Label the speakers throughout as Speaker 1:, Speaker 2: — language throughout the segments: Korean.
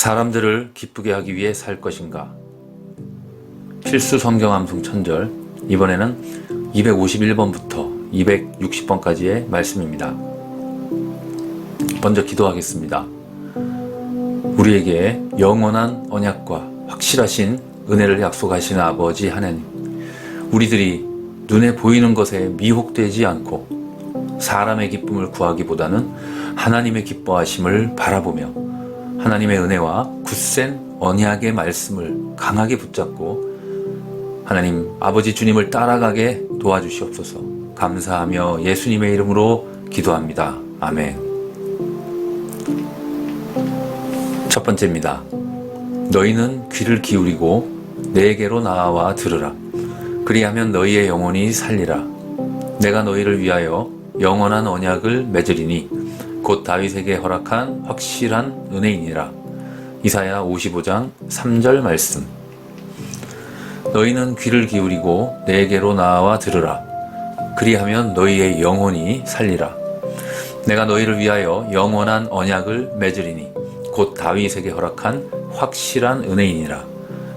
Speaker 1: 사람들을 기쁘게 하기 위해 살 것인가? 필수 성경 암송 천절, 이번에는 251번부터 260번까지의 말씀입니다. 먼저 기도하겠습니다. 우리에게 영원한 언약과 확실하신 은혜를 약속하시는 아버지 하나님, 우리들이 눈에 보이는 것에 미혹되지 않고 사람의 기쁨을 구하기보다는 하나님의 기뻐하심을 바라보며 하나님의 은혜와 굳센 언약의 말씀을 강하게 붙잡고 하나님 아버지 주님을 따라가게 도와주시옵소서. 감사하며 예수님의 이름으로 기도합니다. 아멘. 첫 번째입니다. 너희는 귀를 기울이고 내게로 나와 들으라. 그리하면 너희의 영혼이 살리라. 내가 너희를 위하여 영원한 언약을 맺으리니 곧 다윗에게 허락한 확실한 은혜이니라. 이사야 55장 3절 말씀. 너희는 귀를 기울이고 내게로 나와 들으라. 그리하면 너희의 영혼이 살리라. 내가 너희를 위하여 영원한 언약을 맺으리니 곧 다윗에게 허락한 확실한 은혜이니라.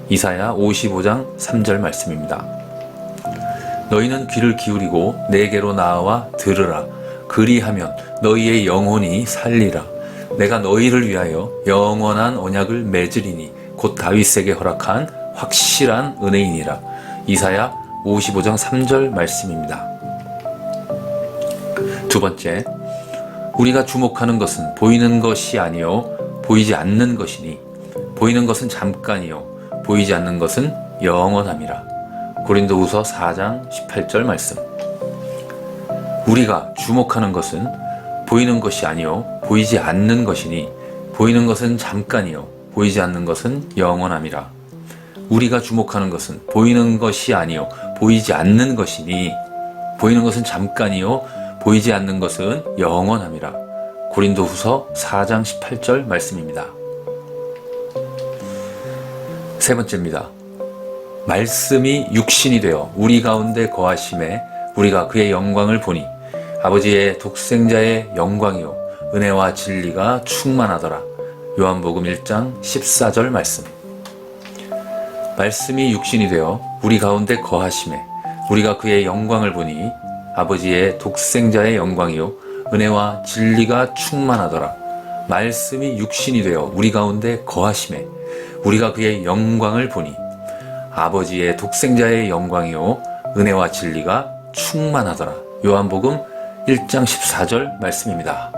Speaker 1: 이사야 55장 3절 말씀입니다. 너희는 귀를 기울이고 내게로 나와 들으라. 그리하면 너희의 영혼이 살리라. 내가 너희를 위하여 영원한 언약을 맺으리니 곧 다윗에게 허락한 확실한 은혜이니라. 이사야 55장 3절 말씀입니다. 두 번째, 우리가 주목하는 것은 보이는 것이 아니요 보이지 않는 것이니 보이는 것은 잠깐이요 보이지 않는 것은 영원함이라. 고린도후서 4장 18절 말씀. 우리가 주목하는 것은 보이는 것이 아니요 보이지 않는 것이니 보이는 것은 잠깐이요 보이지 않는 것은 영원함이라. 우리가 주목하는 것은 보이는 것이 아니요 보이지 않는 것이니 보이는 것은 잠깐이요 보이지 않는 것은 영원함이라. 고린도후서 4장 18절 말씀입니다. 세 번째입니다. 말씀이 육신이 되어 우리 가운데 거하심에 우리가 그의 영광을 보니 아버지의 독생자의 영광이요 은혜와 진리가 충만하더라. 요한복음 1장 14절 말씀. 말씀이 육신이 되어 우리 가운데 거하심에 우리가 그의 영광을 보니 아버지의 독생자의 영광이요 은혜와 진리가 충만하더라. 말씀이 육신이 되어 우리 가운데 거하심에 우리가 그의 영광을 보니 아버지의 독생자의 영광이요 은혜와 진리가 충만하더라. 요한복음 1장 14절 말씀입니다.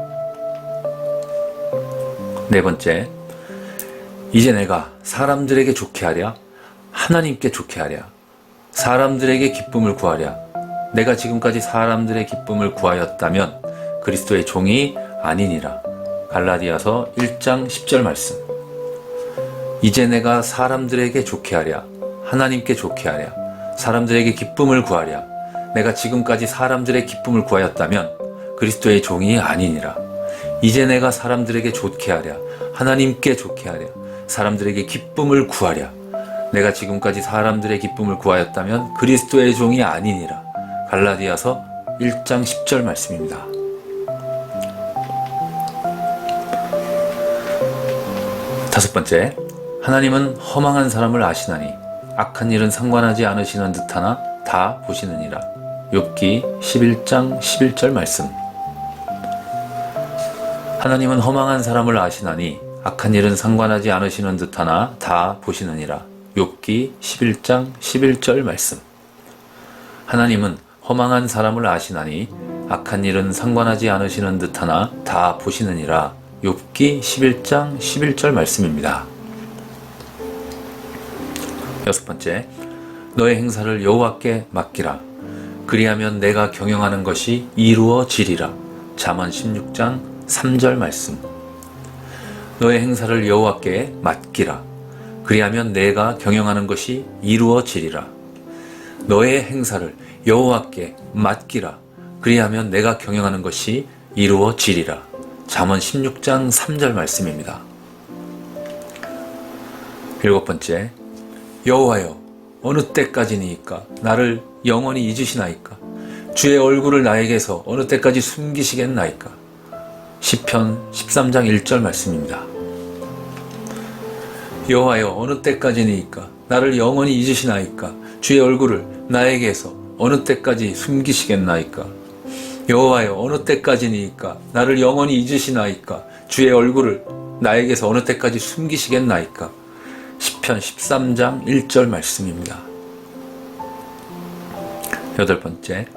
Speaker 1: 네 번째, 이제 내가 사람들에게 좋게 하랴 하나님께 좋게 하랴 사람들에게 기쁨을 구하랴. 내가 지금까지 사람들의 기쁨을 구하였다면 그리스도의 종이 아니니라. 갈라디아서 1장 10절 말씀. 이제 내가 사람들에게 좋게 하랴 하나님께 좋게 하랴 사람들에게 기쁨을 구하랴. 내가 지금까지 사람들의 기쁨을 구하였다면 그리스도의 종이 아니니라. 이제 내가 사람들에게 좋게 하랴 하나님께 좋게 하랴 사람들에게 기쁨을 구하랴. 내가 지금까지 사람들의 기쁨을 구하였다면 그리스도의 종이 아니니라. 갈라디아서 1장 10절 말씀입니다. 다섯 번째, 하나님은 허망한 사람을 아시나니 악한 일은 상관하지 않으시는 듯하나 다 보시느니라. 욥기 11장 11절 말씀. 하나님은 허망한 사람을 아시나니 악한 일은 상관하지 않으시는 듯하나 다 보시느니라. 욥기 11장 11절 말씀. 하나님은 허망한 사람을 아시나니 악한 일은 상관하지 않으시는 듯하나 다 보시느니라. 욥기 11장 11절 말씀입니다. 여섯 번째, 너의 행사를 여호와께 맡기라. 그리하면 내가 경영하는 것이 이루어지리라. 잠언 16장 3절 말씀. 너의 행사를 여호와께 맡기라. 그리하면 내가 경영하는 것이 이루어지리라. 너의 행사를 여호와께 맡기라. 그리하면 내가 경영하는 것이 이루어지리라. 잠언 16장 3절 말씀입니다. 일곱 번째, 여호와여 어느 때까지니이까 나를 영원히 잊으시나이까 주의 얼굴을 나에게서 어느 때까지 숨기시겠나이까. 시편 13장 1절 말씀입니다. 여호와여 어느 때까지니이까 나를 영원히 잊으시나이까 주의 얼굴을 나에게서 어느 때까지 숨기시겠나이까 여호와여 어느 때까지니이까 나를 영원히 잊으시나이까 주의 얼굴을 나에게서 어느 때까지 숨기시겠나이까. 시편 13장 1절 말씀입니다. 8번째,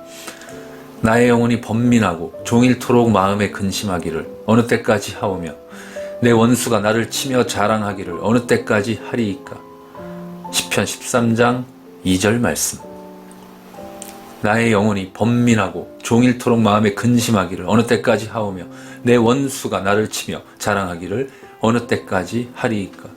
Speaker 1: 나의 영혼이 번민하고 종일토록 마음에 근심하기를 어느 때까지 하오며 내 원수가 나를 치며 자랑하기를 어느 때까지 하리이까. 시편 13장 2절 말씀. 나의 영혼이 번민하고 종일토록 마음에 근심하기를 어느 때까지 하오며 내 원수가 나를 치며 자랑하기를 어느 때까지 하리이까.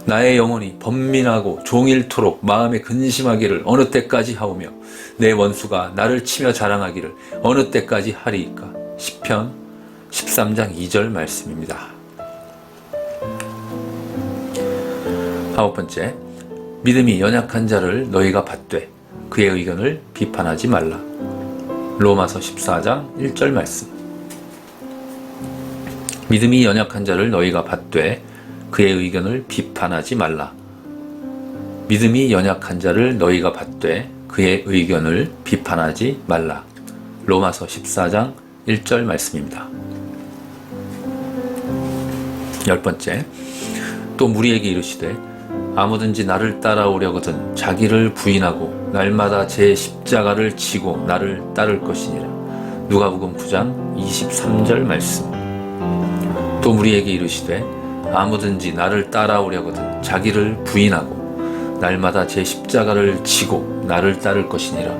Speaker 1: 나의 영혼이 번민하고 종일토록 마음에 근심하기를 어느 때까지 하오며 내 원수가 나를 치며 자랑하기를 어느 때까지 하리이까. 시편 13장 2절 말씀입니다. 9번째, 믿음이 연약한 자를 너희가 받되 그의 의견을 비판하지 말라. 로마서 14장 1절 말씀. 믿음이 연약한 자를 너희가 받되 그의 의견을 비판하지 말라. 믿음이 연약한 자를 너희가 받되 그의 의견을 비판하지 말라. 로마서 14장 1절 말씀입니다. 10번째, 또 무리에게 이르시되 아무든지 나를 따라오려거든 자기를 부인하고 날마다 제 십자가를 지고 나를 따를 것이니라. 누가복음 9장 23절 말씀. 또 무리에게 이르시되 아무든지 나를 따라오려거든 자기를 부인하고 날마다 제 십자가를 지고 나를 따를 것이니라.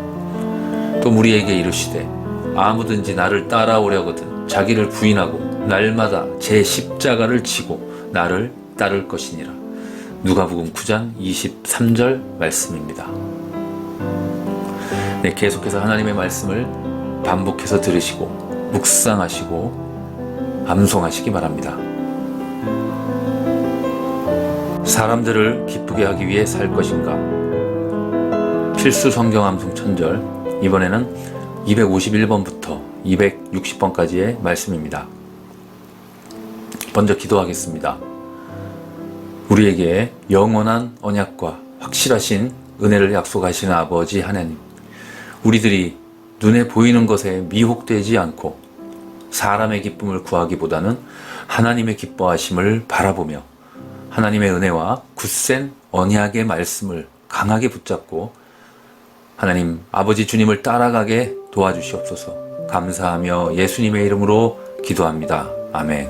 Speaker 1: 또 무리에게 이르시되 아무든지 나를 따라오려거든 자기를 부인하고 날마다 제 십자가를 지고 나를 따를 것이니라. 누가복음 9장 23절 말씀입니다. 네, 계속해서 하나님의 말씀을 반복해서 들으시고 묵상하시고 암송하시기 바랍니다. 사람들을 기쁘게 하기 위해 살 것인가? 필수 성경 암송 천절, 이번에는 251번부터 260번까지의 말씀입니다. 먼저 기도하겠습니다. 우리에게 영원한 언약과 확실하신 은혜를 약속하시는 아버지 하나님, 우리들이 눈에 보이는 것에 미혹되지 않고 사람의 기쁨을 구하기보다는 하나님의 기뻐하심을 바라보며 하나님의 은혜와 굳센 언약의 말씀을 강하게 붙잡고 하나님 아버지 주님을 따라가게 도와주시옵소서. 감사하며 예수님의 이름으로 기도합니다. 아멘.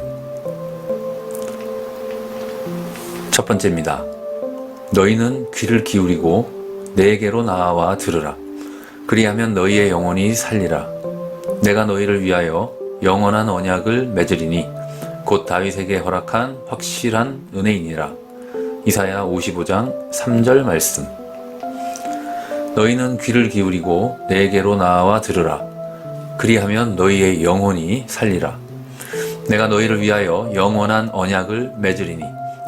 Speaker 1: 첫 번째입니다. 너희는 귀를 기울이고 내게로 나와 들으라. 그리하면 너희의 영혼이 살리라. 내가 너희를 위하여 영원한 언약을 맺으리니 곧 다윗에게 허락한 확실한 은혜이니라. 이사야 55장 3절 말씀. 너희는 귀를 기울이고 내게로 나와 들으라. 그리하면 너희의 영혼이 살리라. 내가 너희를 위하여 영원한 언약을 맺으리니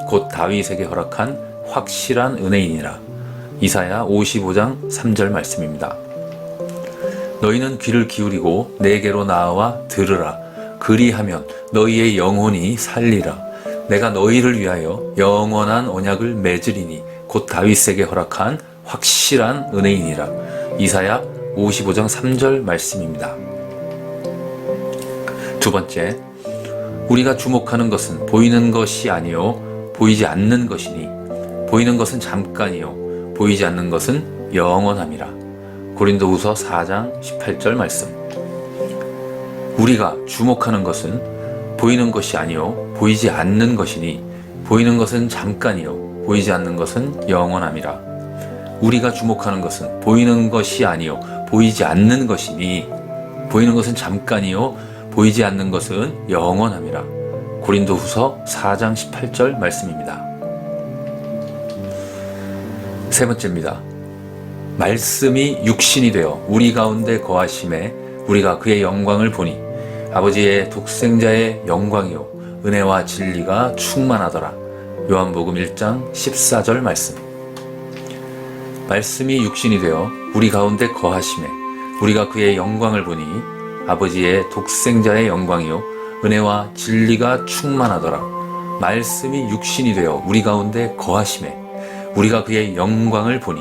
Speaker 1: 곧 다윗에게 허락한 확실한 은혜이니라. 이사야 55장 3절 말씀입니다. 너희는 귀를 기울이고 내게로 나와 들으라. 그리하면 너희의 영혼이 살리라. 내가 너희를 위하여 영원한 언약을 맺으리니 곧 다윗에게 허락한 확실한 은혜이니라. 이사야 55장 3절 말씀입니다. 두 번째, 우리가 주목하는 것은 보이는 것이 아니요 보이지 않는 것이니 보이는 것은 잠깐이요 보이지 않는 것은 영원함이라. 고린도후서 4장 18절 말씀. 우리가 주목하는 것은 보이는 것이 아니요 보이지 않는 것이니 보이는 것은 잠깐이요 보이지 않는 것은 영원함이라. 우리가 주목하는 것은 보이는 것이 아니요 보이지 않는 것이니 보이는 것은 잠깐이요 보이지 않는 것은 영원함이라. 고린도후서 4장 18절 말씀입니다. 세 번째입니다. 말씀이 육신이 되어 우리 가운데 거하심에 우리가 그의 영광을 보니 아버지의 독생자의 영광이요 은혜와 진리가 충만하더라. 요한복음 1장 14절 말씀. 말씀이 육신이 되어 우리 가운데 거하심에 우리가 그의 영광을 보니 아버지의 독생자의 영광이요 은혜와 진리가 충만하더라. 말씀이 육신이 되어 우리 가운데 거하심에 우리가 그의 영광을 보니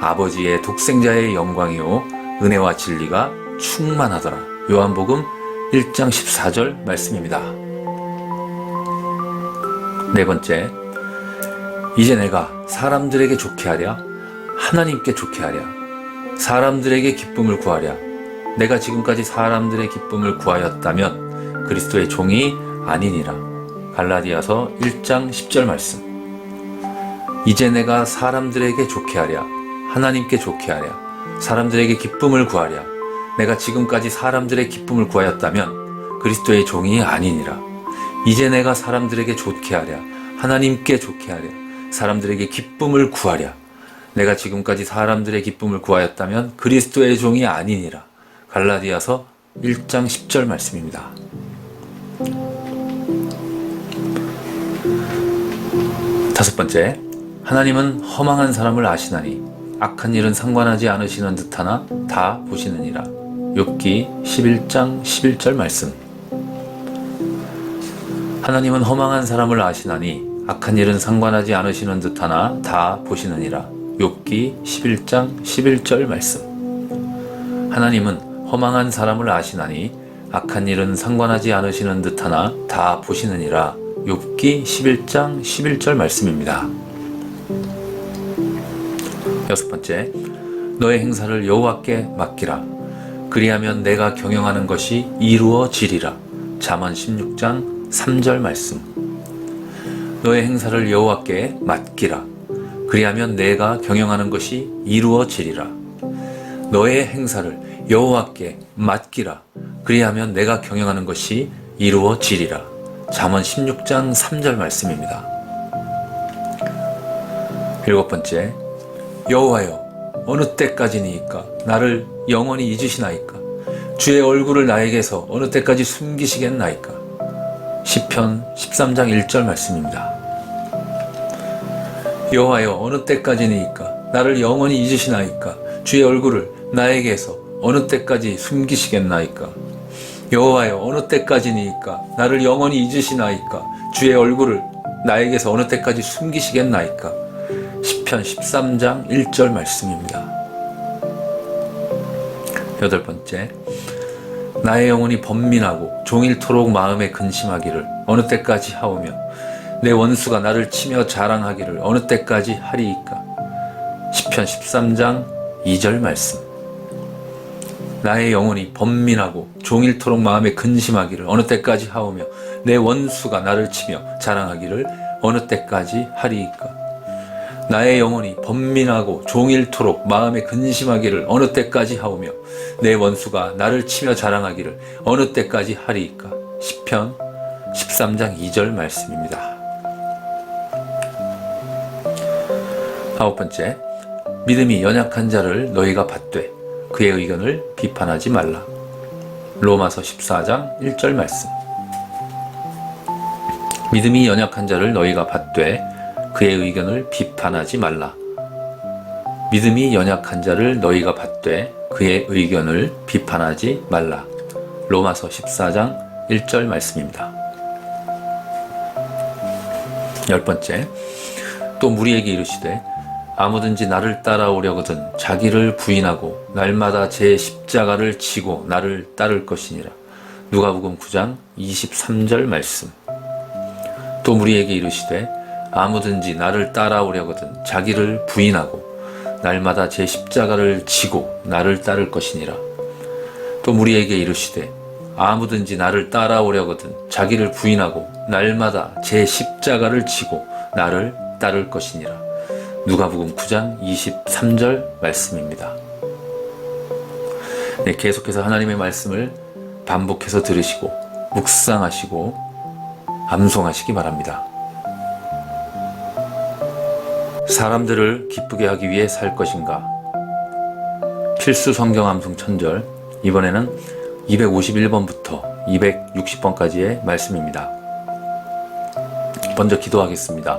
Speaker 1: 아버지의 독생자의 영광이요 은혜와 진리가 충만하더라. 요한복음 1장 14절 말씀입니다. 네 번째, 이제 내가 사람들에게 좋게 하랴 하나님께 좋게 하랴 사람들에게 기쁨을 구하랴. 내가 지금까지 사람들의 기쁨을 구하였다면 그리스도의 종이 아니니라. 갈라디아서 1장 10절 말씀. 이제 내가 사람들에게 좋게 하랴 하나님께 좋게 하랴 사람들에게 기쁨을 구하랴. 내가 지금까지 사람들의 기쁨을 구하였다면 그리스도의 종이 아니니라. 이제 내가 사람들에게 좋게 하랴 하나님께 좋게 하랴 사람들에게 기쁨을 구하랴. 내가 지금까지 사람들의 기쁨을 구하였다면 그리스도의 종이 아니니라. 갈라디아서 1장 10절 말씀입니다. 다섯 번째, 하나님은 허망한 사람을 아시나니 악한 일은 상관하지 않으시는 듯하나 다 보시느니라. 욥기 11장 11절 말씀. 하나님은 허망한 사람을 아시나니 악한 일은 상관하지 않으시는 듯하나 다 보시느니라. 욥기 11장 11절 말씀. 하나님은 허망한 사람을 아시나니 악한 일은 상관하지 않으시는 듯하나 다 보시느니라. 욥기 11장 11절 말씀입니다. 여섯 번째, 너의 행사를 여호와께 맡기라. 그리하면 내가 경영하는 것이 이루어지리라. 잠언 16장 3절 말씀. 너의 행사를 여호와께 맡기라. 그리하면 내가 경영하는 것이 이루어지리라. 너의 행사를 여호와께 맡기라. 그리하면 내가 경영하는 것이 이루어지리라. 잠언 16장 3절 말씀입니다. 일곱 번째, 여호와여 어느 때까지니이까 나를 영원히 잊으시나이까 주의 얼굴을 나에게서 어느 때까지 숨기시겠나이까. 시편 13장 1절 말씀입니다. 여호와여 어느 때까지니이까 나를 영원히 잊으시나이까 주의 얼굴을 나에게서 어느 때까지 숨기시겠나이까. 여호와여 어느 때까지니이까 나를 영원히 잊으시나이까 주의 얼굴을 나에게서 어느 때까지 숨기시겠나이까. 시편 13장 1절 말씀입니다. 여덟 번째, 나의 영혼이 번민하고 종일토록 마음에 근심하기를 어느 때까지 하오며 내 원수가 나를 치며 자랑하기를 어느 때까지 하리이까. 시편 13장 2절 말씀. 나의 영혼이 번민하고 종일토록 마음에 근심하기를 어느 때까지 하오며 내 원수가 나를 치며 자랑하기를 어느 때까지 하리이까. 나의 영혼이 번민하고 종일토록 마음에 근심하기를 어느 때까지 하오며 내 원수가 나를 치며 자랑하기를 어느 때까지 하리이까. 시편 13장 2절 말씀입니다. 아홉 번째, 믿음이 연약한 자를 너희가 받되 그의 의견을 비판하지 말라. 로마서 14장 1절 말씀. 믿음이 연약한 자를 너희가 받되 그의 의견을 비판하지 말라. 믿음이 연약한 자를 너희가 받되 그의 의견을 비판하지 말라. 로마서 14장 1절 말씀입니다. 열 번째, 또 무리에게 이르시되 아무든지 나를 따라오려거든 자기를 부인하고 날마다 제 십자가를 지고 나를 따를 것이니라. 누가복음 9장 23절 말씀. 또 무리에게 이르시되 아무든지 나를 따라오려거든 자기를 부인하고 날마다 제 십자가를 지고 나를 따를 것이니라. 또 무리에게 이르시되 아무든지 나를 따라오려거든 자기를 부인하고 날마다 제 십자가를 지고 나를 따를 것이니라. 누가복음 9장 23절 말씀입니다. 네, 계속해서 하나님의 말씀을 반복해서 들으시고 묵상하시고 암송하시기 바랍니다. 사람들을 기쁘게 하기 위해 살 것인가? 필수 성경 암송 천절, 이번에는 251번부터 260번까지의 말씀입니다. 먼저 기도하겠습니다.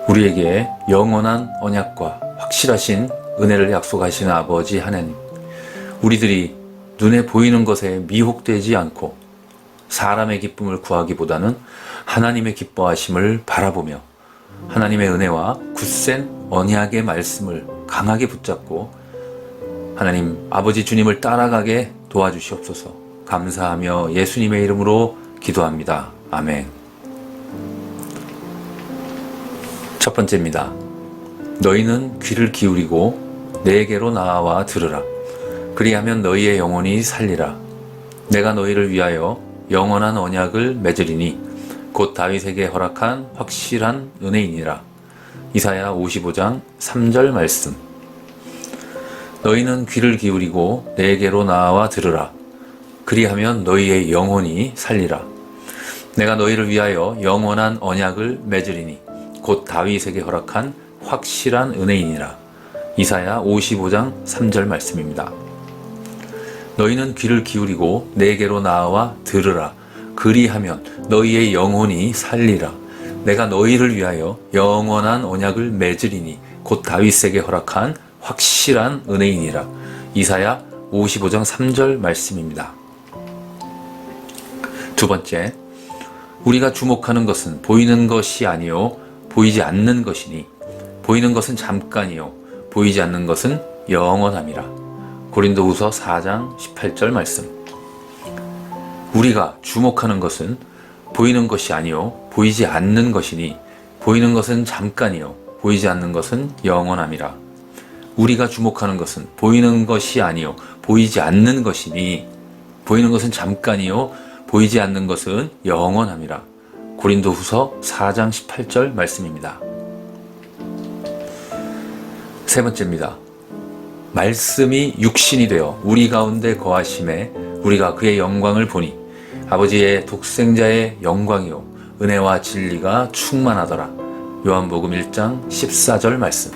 Speaker 1: 우리에게 영원한 언약과 확실하신 은혜를 약속하시는 아버지 하나님, 우리들이 눈에 보이는 것에 미혹되지 않고 사람의 기쁨을 구하기보다는 하나님의 기뻐하심을 바라보며 하나님의 은혜와 굳센 언약의 말씀을 강하게 붙잡고 하나님 아버지 주님을 따라가게 도와주시옵소서. 감사하며 예수님의 이름으로 기도합니다. 아멘. 첫 번째입니다. 너희는 귀를 기울이고 내게로 나와 들으라. 그리하면 너희의 영혼이 살리라. 내가 너희를 위하여 영원한 언약을 맺으리니 곧 다윗에게 허락한 확실한 은혜이니라. 이사야 55장 3절 말씀. 너희는 귀를 기울이고 내게로 나와 들으라. 그리하면 너희의 영혼이 살리라. 내가 너희를 위하여 영원한 언약을 맺으리니 곧 다윗에게 허락한 확실한 은혜이니라. 이사야 55장 3절 말씀입니다. 너희는 귀를 기울이고 내게로 나와 들으라. 그리하면 너희의 영혼이 살리라. 내가 너희를 위하여 영원한 언약을 맺으리니 곧 다윗에게 허락한 확실한 은혜이니라. 이사야 55장 3절 말씀입니다. 두 번째, 우리가 주목하는 것은 보이는 것이 아니요 보이지 않는 것이니 보이는 것은 잠깐이요 보이지 않는 것은 영원함이라. 고린도후서 4장 18절 말씀. 우리가 주목하는 것은 보이는 것이 아니요 보이지 않는 것이니 보이는 것은 잠깐이요 보이지 않는 것은 영원함이라. 우리가 주목하는 것은 보이는 것이 아니요 보이지 않는 것이니 보이는 것은 잠깐이요 보이지 않는 것은 영원함이라. 고린도후서 4장 18절 말씀입니다. 세 번째입니다. 말씀이 육신이 되어 우리 가운데 거하심에 우리가 그의 영광을 보니 아버지의 독생자의 영광이요 은혜와 진리가 충만하더라. 요한복음 1장 14절 말씀.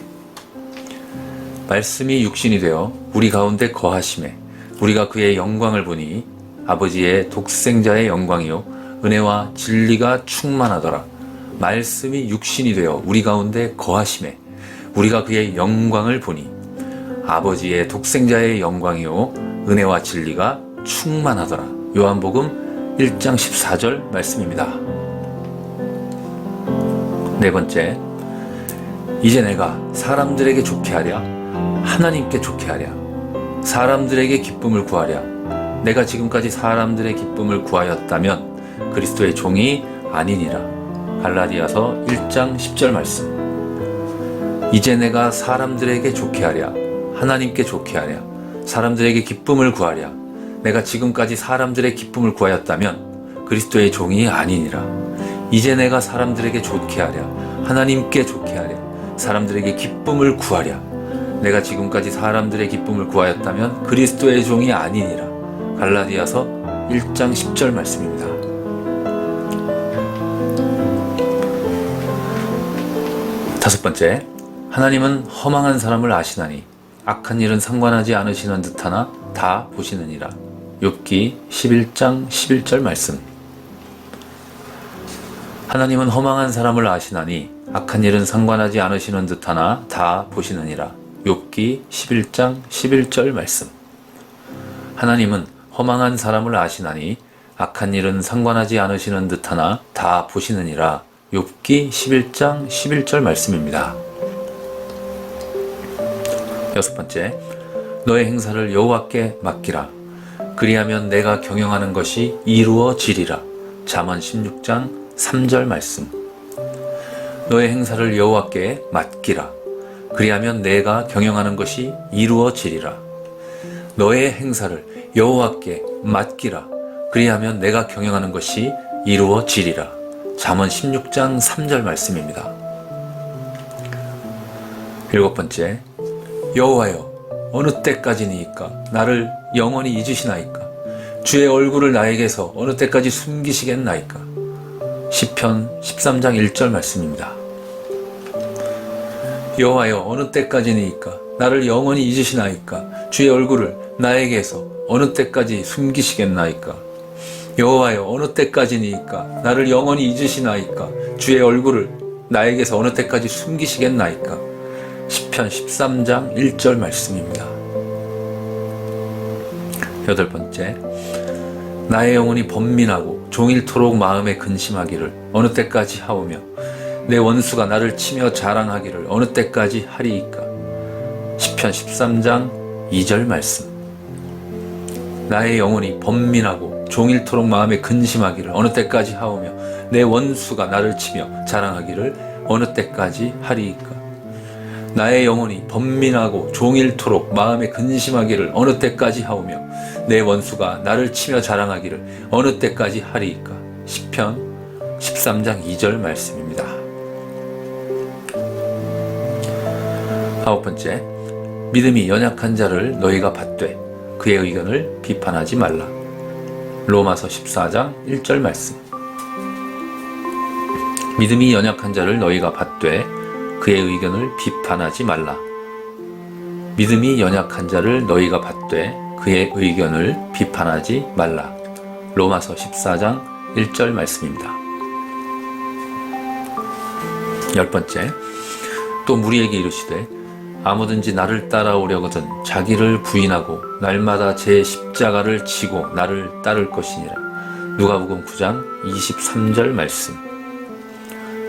Speaker 1: 말씀이 육신이 되어 우리 가운데 거하심에 우리가 그의 영광을 보니 아버지의 독생자의 영광이요 은혜와 진리가 충만하더라. 말씀이 육신이 되어 우리 가운데 거하심에 우리가 그의 영광을 보니 아버지의 독생자의 영광이요 은혜와 진리가 충만하더라. 요한복음 1장 14절 말씀입니다. 네 번째, 이제 내가 사람들에게 좋게 하랴 하나님께 좋게 하랴 사람들에게 기쁨을 구하랴. 내가 지금까지 사람들의 기쁨을 구하였다면 그리스도의 종이 아니니라. 갈라디아서 1장 10절 말씀. 이제 내가 사람들에게 좋게 하랴 하나님께 좋게 하랴 사람들에게 기쁨을 구하랴. 내가 지금까지 사람들의 기쁨을 구하였다면 그리스도의 종이 아니니라. 이제 내가 사람들에게 좋게 하랴 하나님께 좋게 하랴 사람들에게 기쁨을 구하랴. 내가 지금까지 사람들의 기쁨을 구하였다면 그리스도의 종이 아니니라. 갈라디아서 1장 10절 말씀입니다. 다섯 번째, 하나님은 허망한 사람을 아시나니 악한 일은 상관하지 않으시는 듯하나 다 보시느니라. 욥기 11장 11절 말씀. 하나님은 허망한 사람을 아시나니 악한 일은 상관하지 않으시는 듯하나 다 보시느니라. 욥기 11장 11절 말씀. 하나님은 허망한 사람을 아시나니 악한 일은 상관하지 않으시는 듯하나 다 보시느니라. 욥기 11장 11절 말씀입니다. 여섯 번째, 너의 행사를 여호와께 맡기라. 그리하면 내가 경영하는 것이 이루어지리라. 잠언 16장 3절 말씀. 너의 행사를 여호와께 맡기라. 그리하면 내가 경영하는 것이 이루어지리라. 너의 행사를 여호와께 맡기라. 그리하면 내가 경영하는 것이 이루어지리라. 잠언 16장 3절 말씀입니다. 일곱 번째, 여호와여 어느 때까지니이까 나를 영원히 잊으시나이까. 주의 얼굴을 나에게서 어느 때까지 숨기시겠나이까. 시편 13장 1절 말씀입니다. 여호와여 어느 때까지니이까 나를 영원히 잊으시나이까. 주의 얼굴을 나에게서 어느 때까지 숨기시겠나이까. 여호와여 어느 때까지니이까 나를 영원히 잊으시나이까. 주의 얼굴을 나에게서 어느 때까지 숨기시겠나이까. 시편 13장 1절 말씀입니다. 여덟 번째, 나의 영혼이 번민하고 종일토록 마음에 근심하기를 어느 때까지 하오며 내 원수가 나를 치며 자랑하기를 어느 때까지 하리이까. 시편 13장 2절 말씀. 나의 영혼이 번민하고 종일토록 마음에 근심하기를 어느 때까지 하오며 내 원수가 나를 치며 자랑하기를 어느 때까지 하리이까. 나의 영혼이 번민하고 종일토록 마음에 근심하기를 어느 때까지 하오며 내 원수가 나를 치며 자랑하기를 어느 때까지 하리이까. 시편 13장 2절 말씀입니다. 9번째, 믿음이 연약한 자를 너희가 받되 그의 의견을 비판하지 말라. 로마서 14장 1절 말씀. 믿음이 연약한 자를 너희가 받되 그의 의견을 비판하지 말라. 믿음이 연약한 자를 너희가 받되 그의 의견을 비판하지 말라. 로마서 14장 1절 말씀입니다. 10번째, 또 무리에게 이르시되 아무든지 나를 따라오려거든 자기를 부인하고 날마다 제 십자가를 지고 나를 따를 것이니라. 누가복음 9장 23절 말씀.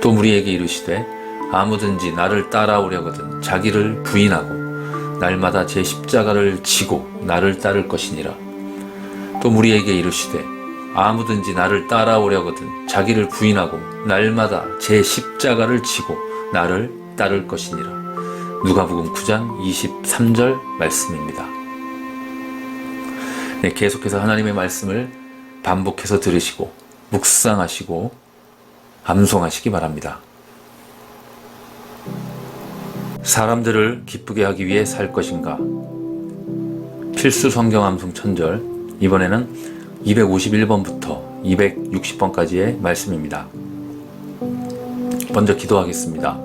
Speaker 1: 또 무리에게 이르시되 아무든지 나를 따라오려거든 자기를 부인하고 날마다 제 십자가를 지고 나를 따를 것이니라. 또 무리에게 이르시되 아무든지 나를 따라오려거든 자기를 부인하고 날마다 제 십자가를 지고 나를 따를 것이니라. 누가복음 9장 23절 말씀입니다. 네, 계속해서 하나님의 말씀을 반복해서 들으시고 묵상하시고 암송하시기 바랍니다. 사람들을 기쁘게 하기 위해 살 것인가? 필수 성경 암송 천절, 이번에는 251번부터 260번까지의 말씀입니다. 먼저 기도하겠습니다.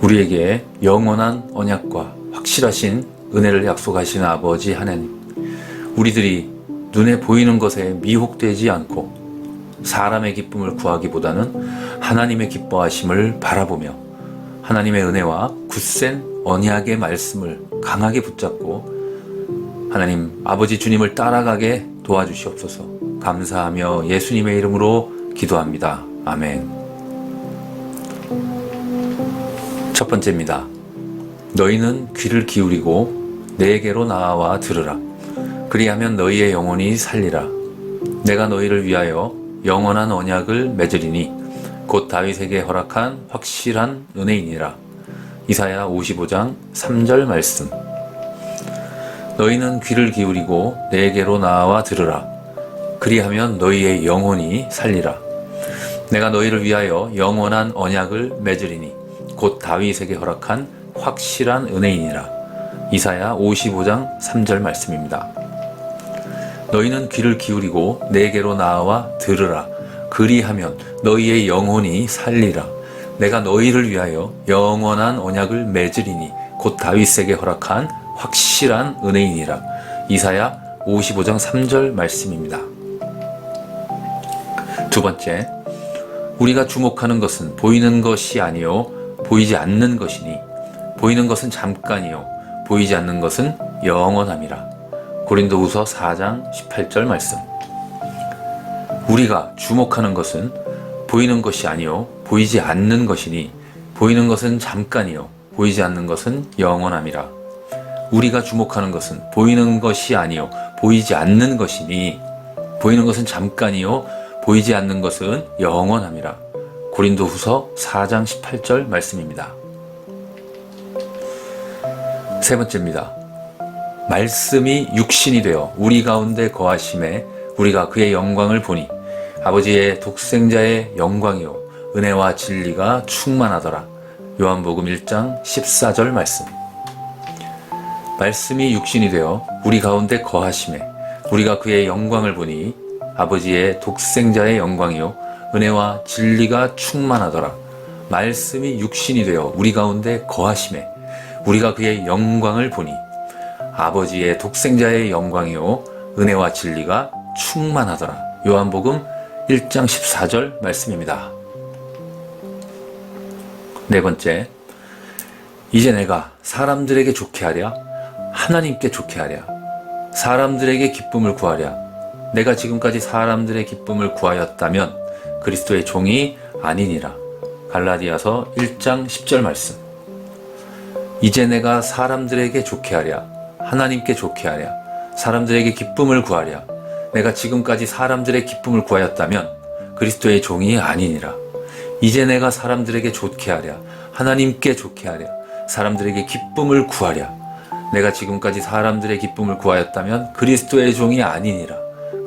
Speaker 1: 우리에게 영원한 언약과 확실하신 은혜를 약속하시는 아버지 하나님, 우리들이 눈에 보이는 것에 미혹되지 않고 사람의 기쁨을 구하기보다는 하나님의 기뻐하심을 바라보며 하나님의 은혜와 굳센 언약의 말씀을 강하게 붙잡고 하나님 아버지 주님을 따라가게 도와주시옵소서. 감사하며 예수님의 이름으로 기도합니다. 아멘. 첫 번째입니다. 너희는 귀를 기울이고 내게로 나와 들으라. 그리하면 너희의 영혼이 살리라. 내가 너희를 위하여 영원한 언약을 맺으리니 곧 다윗에게 허락한 확실한 은혜이니라. 이사야 55장 3절 말씀. 너희는 귀를 기울이고 내게로 나와 들으라. 그리하면 너희의 영혼이 살리라. 내가 너희를 위하여 영원한 언약을 맺으리니 곧 다윗에게 허락한 확실한 은혜이니라. 이사야 55장 3절 말씀입니다. 너희는 귀를 기울이고 내게로 나와 들으라. 그리하면 너희의 영혼이 살리라. 내가 너희를 위하여 영원한 언약을 맺으리니 곧 다윗에게 허락한 확실한 은혜이니라. 이사야 55장 3절 말씀입니다. 두 번째, 우리가 주목하는 것은 보이는 것이 아니요 보이지 않는 것이니 보이는 것은 잠깐이요 보이지 않는 것은 영원함이라. 고린도후서 4장 18절 말씀. 우리가 주목하는 것은 보이는 것이 아니요 보이지 않는 것이니 보이는 것은 잠깐이요 보이지 않는 것은 영원함이라. 우리가 주목하는 것은 보이는 것이 아니요 보이지 않는 것이니 보이는 것은 잠깐이요 보이지 않는 것은 영원함이라. 고린도후서 4장 18절 말씀입니다. 세 번째입니다. 말씀이 육신이 되어 우리 가운데 거하심에 우리가 그의 영광을 보니 아버지의 독생자의 영광이요 은혜와 진리가 충만하더라. 요한복음 1장 14절 말씀. 말씀이 육신이 되어 우리 가운데 거하심에 우리가 그의 영광을 보니 아버지의 독생자의 영광이요 은혜와 진리가 충만하더라. 말씀이 육신이 되어 우리 가운데 거하심에 우리가 그의 영광을 보니 아버지의 독생자의 영광이요 은혜와 진리가 충만하더라. 요한복음 1장 14절 말씀입니다. 네 번째, 이제 내가 사람들에게 좋게 하랴 하나님께 좋게 하랴 사람들에게 기쁨을 구하랴 내가 지금까지 사람들의 기쁨을 구하였다면 그리스도의 종이 아니니라. 갈라디아서 1장 10절 말씀. 이제 내가 사람들에게 좋게 하랴, 하나님께 좋게 하랴, 사람들에게 기쁨을 구하랴. 내가 지금까지 사람들의 기쁨을 구하였다면 그리스도의 종이 아니니라. 이제 내가 사람들에게 좋게 하랴, 하나님께 좋게 하랴, 사람들에게 기쁨을 구하랴. 내가 지금까지 사람들의 기쁨을 구하였다면 그리스도의 종이 아니니라.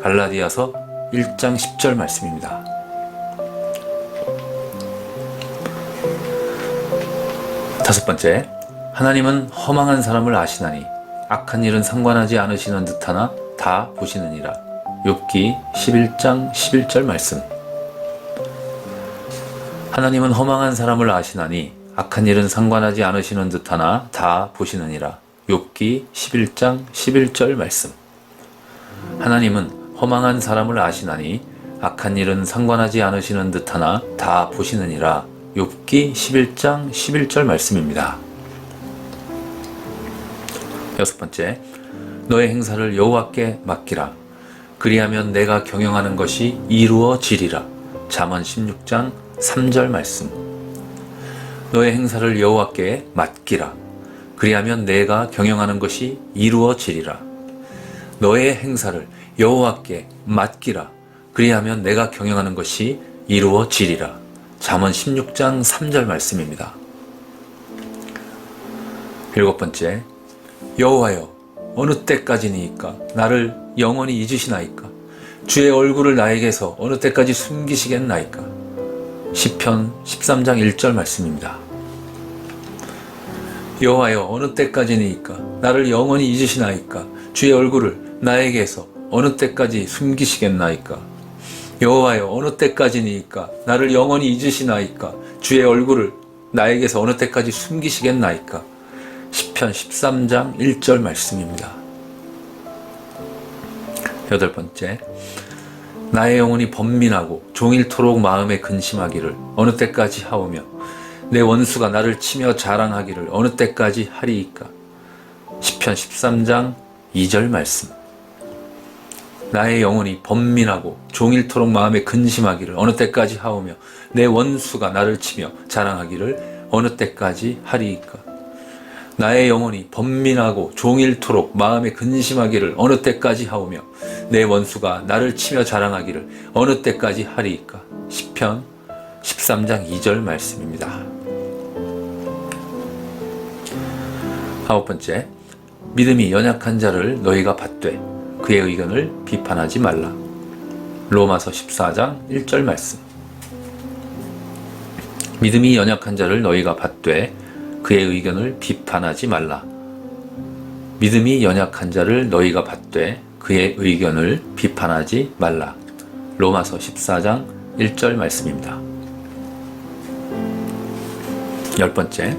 Speaker 1: 갈라디아서 1장 10절 말씀입니다. 다섯 번째, 하나님은 허망한 사람을 아시나니 악한 일은 상관하지 않으시는 듯하나 다 보시느니라. 욥기 11장 11절 말씀. 하나님은 허망한 사람을 아시나니 악한 일은 상관하지 않으시는 듯하나 다 보시느니라. 욥기 11장 11절 말씀. 하나님은 허망한 사람을 아시나니 악한 일은 상관하지 않으시는 듯하나 다 보시느니라. 욥기 11장 11절 말씀입니다. 여섯 번째, 너의 행사를 여호와께 맡기라. 그리하면 내가 경영하는 것이 이루어지리라. 잠언 16장 3절 말씀. 너의 행사를 여호와께 맡기라. 그리하면 내가 경영하는 것이 이루어지리라. 너의 행사를 여호와께 맡기라. 그리하면 내가 경영하는 것이 이루어지리라. 잠언 16장 3절 말씀입니다. 일곱 번째, 여호와여 어느 때까지니이까 나를 영원히 잊으시나이까? 주의 얼굴을 나에게서 어느 때까지 숨기시겠나이까? 시편 13장 1절 말씀입니다. 여호와여 어느 때까지니이까 나를 영원히 잊으시나이까? 주의 얼굴을 나에게서 어느 때까지 숨기시겠나이까? 여호와여 어느 때까지니이까 나를 영원히 잊으시나이까? 주의 얼굴을 나에게서 어느 때까지 숨기시겠나이까? 시편 13장 1절 말씀입니다. 여덟 번째, 나의 영혼이 번민하고 종일토록 마음에 근심하기를 어느 때까지 하오며 내 원수가 나를 치며 자랑하기를 어느 때까지 하리이까? 시편 13장 2절 말씀. 나의 영혼이 번민하고 종일토록 마음에 근심하기를 어느 때까지 하오며 내 원수가 나를 치며 자랑하기를 어느 때까지 하리이까? 나의 영혼이 번민하고 종일토록 마음에 근심하기를 어느 때까지 하오며 내 원수가 나를 치며 자랑하기를 어느 때까지 하리이까? 시편 13장 2절 말씀입니다. 아홉 번째, 믿음이 연약한 자를 너희가 받되 그의 의견을 비판하지 말라. 로마서 14장 1절 말씀. 믿음이 연약한 자를 너희가 받되 그의 의견을 비판하지 말라. 믿음이 연약한 자를 너희가 받되 그의 의견을 비판하지 말라. 로마서 14장 1절 말씀입니다. 열 번째,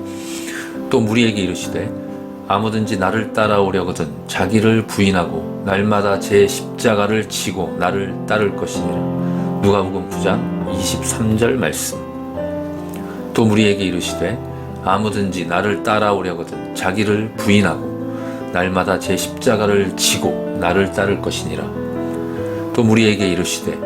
Speaker 1: 또 무리에게 이르시되 아무든지 나를 따라오려거든 자기를 부인하고 날마다 제 십자가를 지고 나를 따를 것이니라. 누가복음 9장 23절 말씀. 또 무리에게 이르시되 아무든지 나를 따라오려거든 자기를 부인하고 날마다 제 십자가를 지고 나를 따를 것이니라. 또 무리에게 이르시되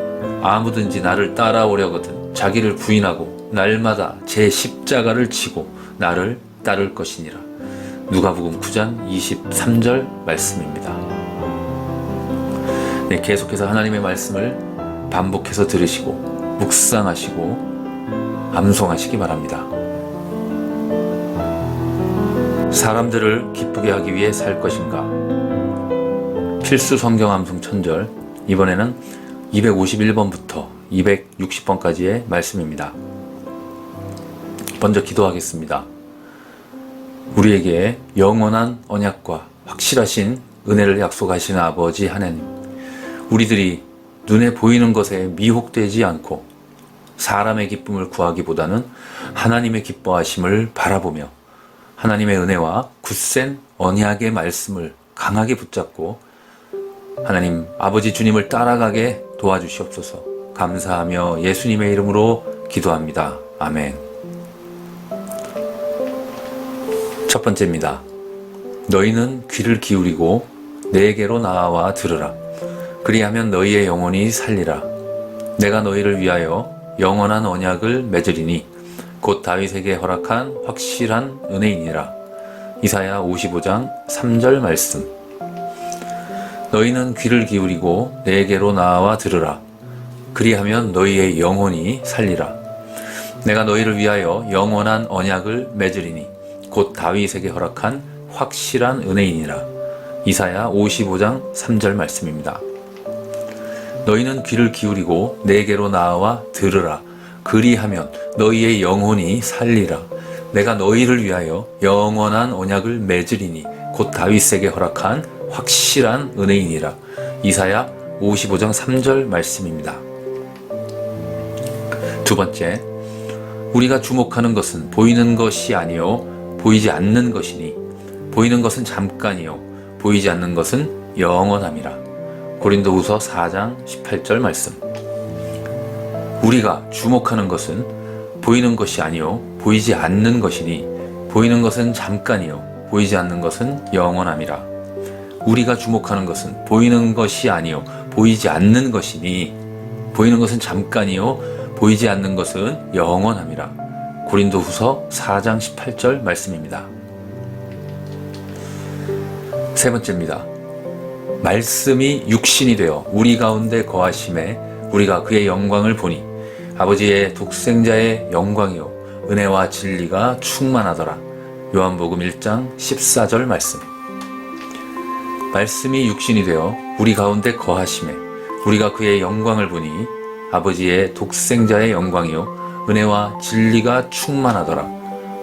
Speaker 1: 아무든지 나를 따라오려거든 자기를 부인하고 날마다 제 십자가를 지고 나를 따를 것이니라. 누가복음 9장 23절 말씀입니다. 네, 계속해서 하나님의 말씀을 반복해서 들으시고 묵상하시고 암송하시기 바랍니다. 사람들을 기쁘게 하기 위해 살 것인가? 필수 성경 암송 천절, 이번에는 251번부터 260번까지의 말씀입니다. 먼저 기도하겠습니다. 우리에게 영원한 언약과 확실하신 은혜를 약속하시는 아버지 하나님, 우리들이 눈에 보이는 것에 미혹되지 않고 사람의 기쁨을 구하기보다는 하나님의 기뻐하심을 바라보며 하나님의 은혜와 굳센 언약의 말씀을 강하게 붙잡고 하나님 아버지 주님을 따라가게 도와주시옵소서. 감사하며 예수님의 이름으로 기도합니다. 아멘. 첫 번째입니다. 너희는 귀를 기울이고 내게로 나와 들으라. 그리하면 너희의 영혼이 살리라. 내가 너희를 위하여 영원한 언약을 맺으리니 곧 다윗에게 허락한 확실한 은혜이니라. 이사야 55장 3절 말씀. 너희는 귀를 기울이고 내게로 나와 들으라. 그리하면 너희의 영혼이 살리라. 내가 너희를 위하여 영원한 언약을 맺으리니 곧 다윗에게 허락한 확실한 은혜이니라. 이사야 55장 3절 말씀입니다. 너희는 귀를 기울이고 내게로 나와 들으라. 그리하면 너희의 영혼이 살리라. 내가 너희를 위하여 영원한 언약을 맺으리니 곧 다윗에게 허락한 확실한 은혜이니라. 이사야 55장 3절 말씀입니다. 두 번째, 우리가 주목하는 것은 보이는 것이 아니요 보이지 않는 것이니 보이는 것은 잠깐이요 보이지 않는 것은 영원함이라. 고린도후서 4장 18절 말씀. 우리가 주목하는 것은 보이는 것이 아니요 보이지 않는 것이니 보이는 것은 잠깐이요 보이지 않는 것은 영원함이라. 우리가 주목하는 것은 보이는 것이 아니요 보이지 않는 것이니 보이는 것은 잠깐이요 보이지 않는 것은 영원함이라. 고린도후서 4장 18절 말씀입니다. 세 번째입니다. 말씀이 육신이 되어 우리 가운데 거하심에 우리가 그의 영광을 보니 아버지의 독생자의 영광이요 은혜와 진리가 충만하더라. 요한복음 1장 14절 말씀. 말씀이 육신이 되어 우리 가운데 거하심에 우리가 그의 영광을 보니 아버지의 독생자의 영광이요 은혜와 진리가 충만하더라.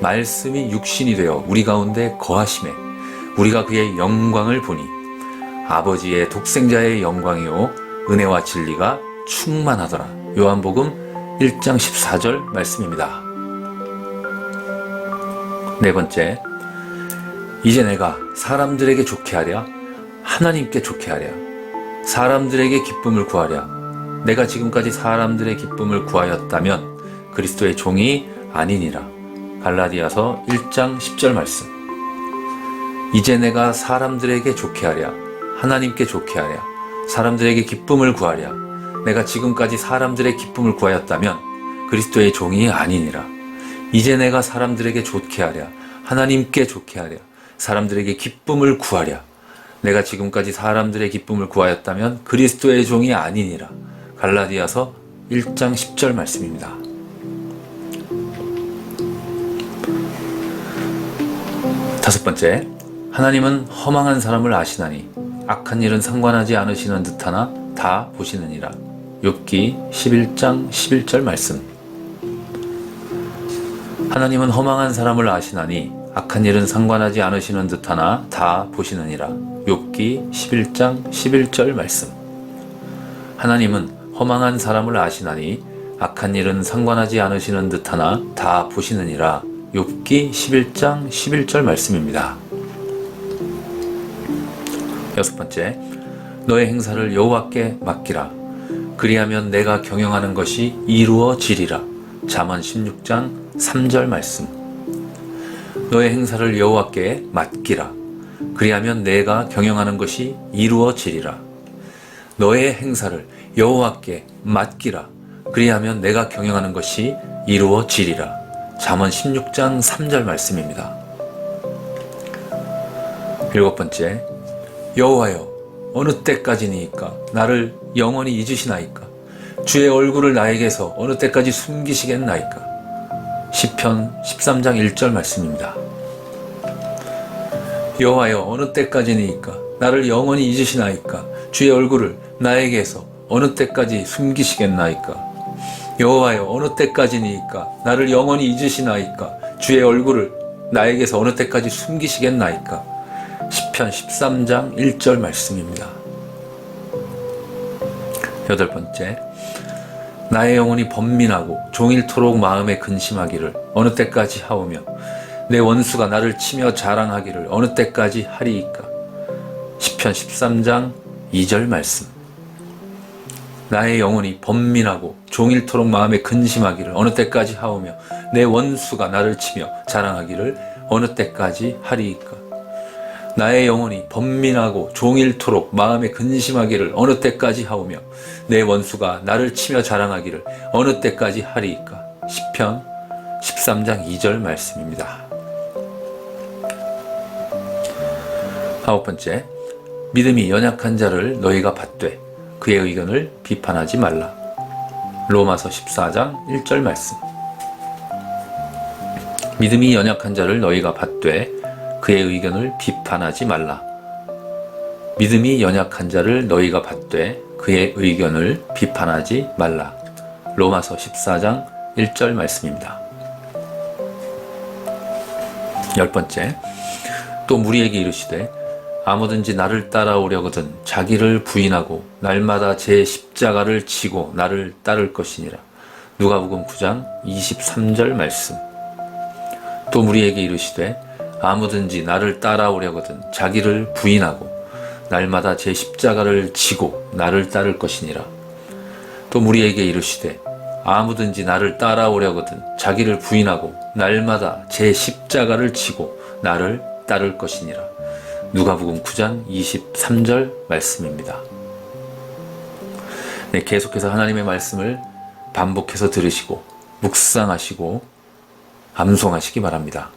Speaker 1: 말씀이 육신이 되어 우리 가운데 거하심에 우리가 그의 영광을 보니 아버지의 독생자의 영광이요 은혜와 진리가 충만하더라. 요한복음 1장 14절 말씀입니다. 네 번째, 이제 내가 사람들에게 좋게 하랴 하나님께 좋게 하랴 사람들에게 기쁨을 구하랴. 내가 지금까지 사람들의 기쁨을 구하였다면 그리스도의 종이 아니니라. 갈라디아서 1장 10절 말씀. 이제 내가 사람들에게 좋게 하랴 하나님께 좋게 하랴 사람들에게 기쁨을 구하랴. 내가 지금까지 사람들의 기쁨을 구하였다면 그리스도의 종이 아니니라. 이제 내가 사람들에게 좋게 하랴 하나님께 좋게 하랴 사람들에게 기쁨을 구하랴. 내가 지금까지 사람들의 기쁨을 구하였다면 그리스도의 종이 아니니라. 갈라디아서 1장 10절 말씀입니다. 다섯 번째, 하나님은 허망한 사람을 아시나니 악한 일은 상관하지 않으시는 듯하나 다 보시느니라. 욥기 11장 11절 말씀. 하나님은 허망한 사람을 아시나니 악한 일은 상관하지 않으시는 듯하나 다 보시느니라. 욥기 11장 11절 말씀. 하나님은 허망한 사람을 아시나니 악한 일은 상관하지 않으시는 듯하나 다 보시느니라. 욥기 11장 11절 말씀입니다. 여섯 번째, 너의 행사를 여호와께 맡기라. 그리하면 내가 경영하는 것이 이루어지리라. 잠언 16장 3절 말씀. 너의 행사를 여호와께 맡기라. 그리하면 내가 경영하는 것이 이루어지리라. 너의 행사를 여호와께 맡기라. 그리하면 내가 경영하는 것이 이루어지리라. 잠언 16장 3절 말씀입니다. 일곱 번째, 여호와여 어느 때까지니까 나를 영원히 잊으시나이까? 주의 얼굴을 나에게서 어느 때까지 숨기시겠나이까? 시편 13장 1절 말씀입니다. 여호와여 어느 때까지니까 나를 영원히 잊으시나이까? 주의 얼굴을 나에게서 어느 때까지 숨기시겠나이까? 여호와여 어느 때까지니까 나를 영원히 잊으시나이까? 주의 얼굴을 나에게서 어느 때까지 숨기시겠나이까? 시편 13장 1절 말씀입니다. 여덟 번째, 나의 영혼이 번민하고 종일토록 마음에 근심하기를 어느 때까지 하오며 내 원수가 나를 치며 자랑하기를 어느 때까지 하리이까? 시편 13장 2절 말씀. 나의 영혼이 번민하고 종일토록 마음에 근심하기를 어느 때까지 하오며 내 원수가 나를 치며 자랑하기를 어느 때까지 하리이까? 나의 영혼이 번민하고 종일토록 마음에 근심하기를 어느 때까지 하오며 내 원수가 나를 치며 자랑하기를 어느 때까지 하리이까. 시편 13장 2절 말씀입니다. 9번째, 믿음이 연약한 자를 너희가 받되 그의 의견을 비판하지 말라. 로마서 14장 1절 말씀. 믿음이 연약한 자를 너희가 받되 그의 의견을 비판하지 말라. 믿음이 연약한 자를 너희가 받되 그의 의견을 비판하지 말라. 로마서 14장 1절 말씀입니다. 10번째, 또 무리에게 이르시되 아무든지 나를 따라오려거든 자기를 부인하고 날마다 제 십자가를 지고 나를 따를 것이니라. 누가복음 9장 23절 말씀. 또 무리에게 이르시되 아무든지 나를 따라오려거든 자기를 부인하고 날마다 제 십자가를 지고 나를 따를 것이니라. 또 무리에게 이르시되 아무든지 나를 따라오려거든 자기를 부인하고 날마다 제 십자가를 지고 나를 따를 것이니라. 누가복음 9장 23절 말씀입니다. 네, 계속해서 하나님의 말씀을 반복해서 들으시고 묵상하시고 암송하시기 바랍니다.